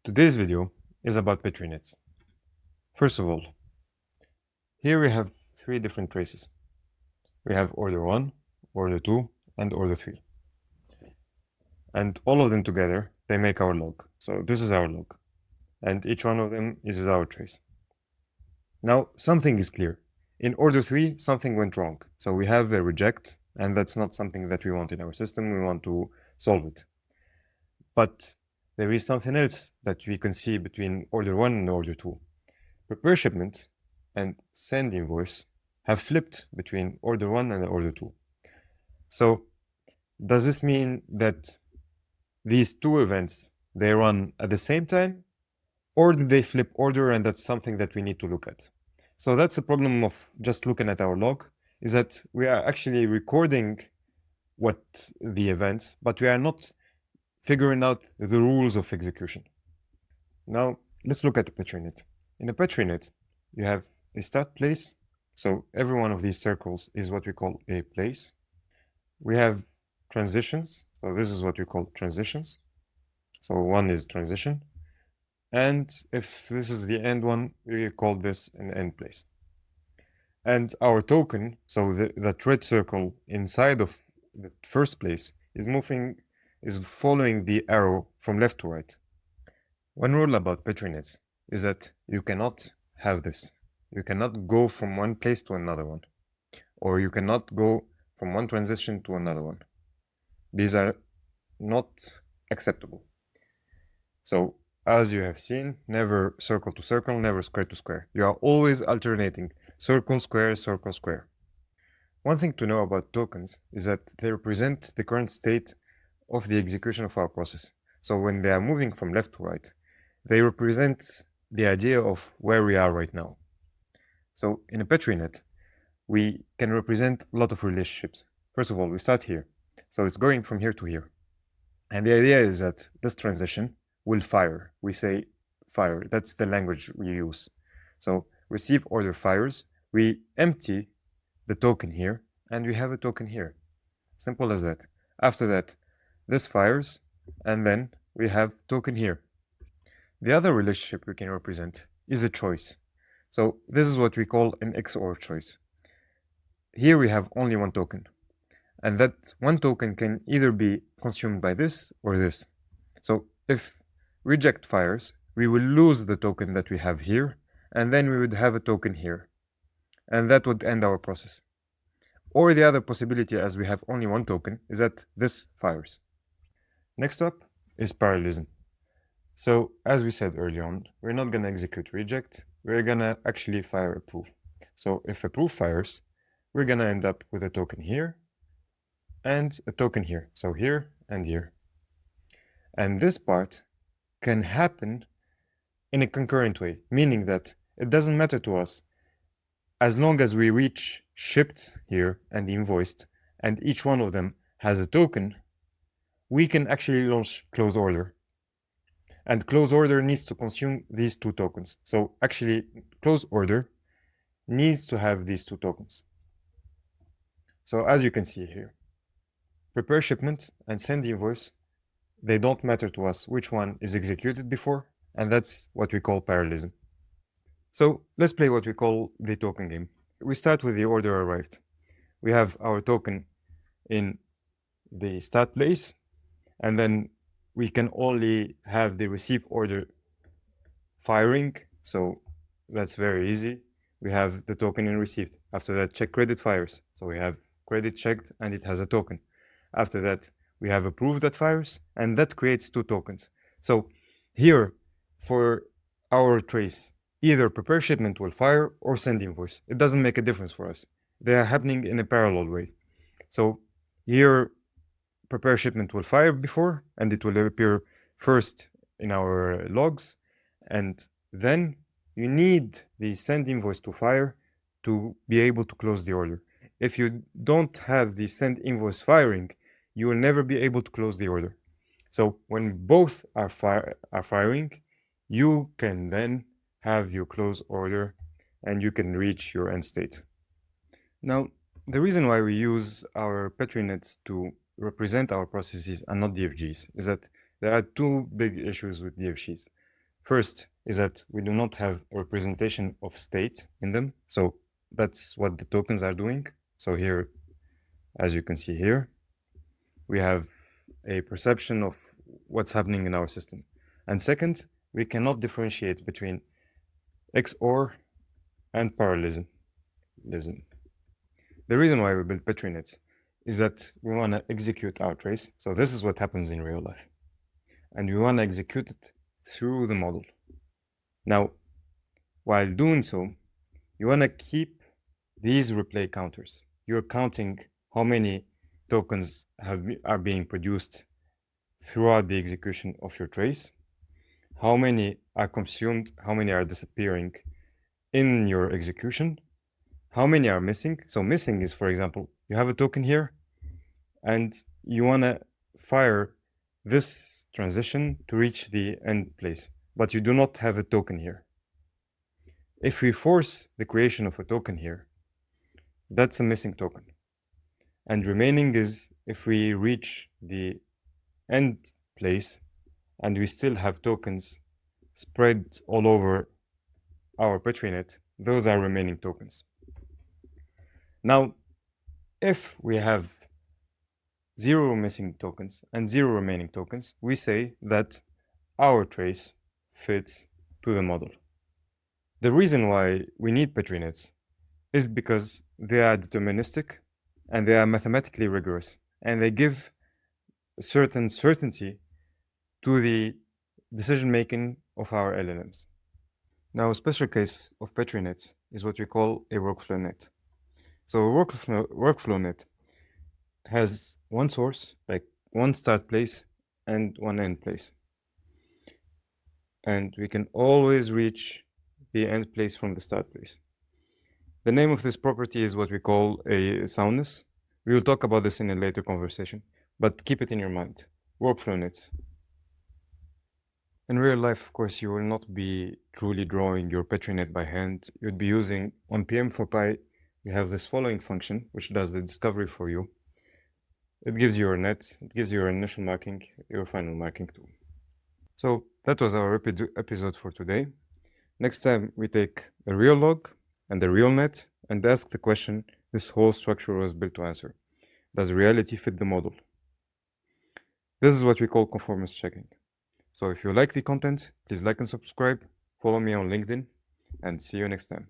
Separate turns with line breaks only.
Today's video is about Petri nets. First of all, here we have three different traces. We have order 1, order 2, and order 3. And all of them together, they make our log. So this is our log. And each one of them is our trace. Now, something is clear. In order 3, something went wrong. So we have a reject, and that's not something that we want in our system. We want to solve it. But there is something else that we can see between order 1 and order 2. Prepare shipment and send invoice have flipped between order 1 and order 2. So does this mean that these two events, they run at the same time? Or did they flip order, and that's something that we need to look at? So that's the problem of just looking at our log, is that we are actually recording what the events, but we are not figuring out the rules of execution. Now, let's look at the Petri net. In a Petri net, you have a start place. So every one of these circles is what we call a place. We have transitions. So this is what we call transitions. So one is transition. And if this is the end one, we call this an end place. And our token, so that red circle inside of the first place, is following the arrow from left to right. One rule about Petri nets is that you cannot have this. You cannot go from one place to another one, or you cannot go from one transition to another one. These are not acceptable. So, as you have seen, never circle to circle, never square to square. You are always alternating circle, square, circle, square. One thing to know about tokens is that they represent the current state of the execution of our process. So when they are moving from left to right, they represent the idea of where we are right now. So in a Petri net, we can represent a lot of relationships. First of all, we start here. So it's going from here to here. And the idea is that this transition will fire. We say fire. That's the language we use. So receive order fires. We empty the token here, and we have a token here. Simple as that. After that, this fires, and then we have token here. The other relationship we can represent is a choice. So this is what we call an XOR choice. Here we have only one token, and that one token can either be consumed by this or this. So if reject fires, we will lose the token that we have here, and then we would have a token here, and that would end our process. Or the other possibility, as we have only one token, is that this fires. Next up is parallelism. So as we said earlier on, we're not going to execute reject, we're going to actually fire approve. So if approve fires, we're going to end up with a token here and a token here. So here and here. And this part can happen in a concurrent way, meaning that it doesn't matter to us as long as we reach shipped here and invoiced, and each one of them has a token, we can actually launch close order. And close order needs to consume these two tokens. So actually, close order needs to have these two tokens. So as you can see here, prepare shipment and send invoice, they don't matter to us which one is executed before, and that's what we call parallelism. So let's play what we call the token game. We start with the order arrived. We have our token in the start place, and then we can only have the receive order firing. So that's very easy. We have the token in received. After that, check credit fires. So we have credit checked and it has a token. After that, we have approved that fires, and that creates two tokens. So here, for our trace, either prepare shipment will fire or send invoice. It doesn't make a difference for us. They are happening in a parallel way. So here, prepare shipment will fire before, and it will appear first in our logs. And then you need the send invoice to fire to be able to close the order. If you don't have the send invoice firing, you will never be able to close the order. So when both are firing, you can then have your close order and you can reach your end state. Now, the reason why we use our Petri nets to represent our processes and not DFGs is that there are two big issues with DFGs. First is that we do not have a representation of state in them. So that's what the tokens are doing. So here, as you can see here, we have a perception of what's happening in our system. And second, we cannot differentiate between XOR and parallelism. The reason why we build Petri nets is that we want to execute our trace. So this is what happens in real life. And we want to execute it through the model. Now, while doing so, you want to keep these replay counters. You're counting how many tokens are being produced throughout the execution of your trace, how many are consumed, how many are disappearing in your execution, how many are missing. So missing is, for example, you have a token here and you want to fire this transition to reach the end place, but you do not have a token here. If we force the creation of a token here, that's a missing token. And remaining is if we reach the end place and we still have tokens spread all over our Petri net, those are remaining tokens. Now, if we have 0 missing tokens and 0 remaining tokens, we say that our trace fits to the model. The reason why we need Petri nets is because they are deterministic and they are mathematically rigorous, and they give a certain certainty to the decision-making of our LLMs. Now, a special case of Petri nets is what we call a workflow net. So a workflow net has one source, like one start place and one end place. And we can always reach the end place from the start place. The name of this property is what we call a soundness. We will talk about this in a later conversation, but keep it in your mind. Workflow nets. In real life, of course, you will not be truly drawing your Petri net by hand. You'd be using on PM4Pi, we have this following function, which does the discovery for you. It gives you your net, it gives you your initial marking, your final marking too. So that was our episode for today. Next time we take a real log and a real net and ask the question this whole structure was built to answer. Does reality fit the model? This is what we call conformance checking. So if you like the content, please like and subscribe, follow me on LinkedIn, and see you next time.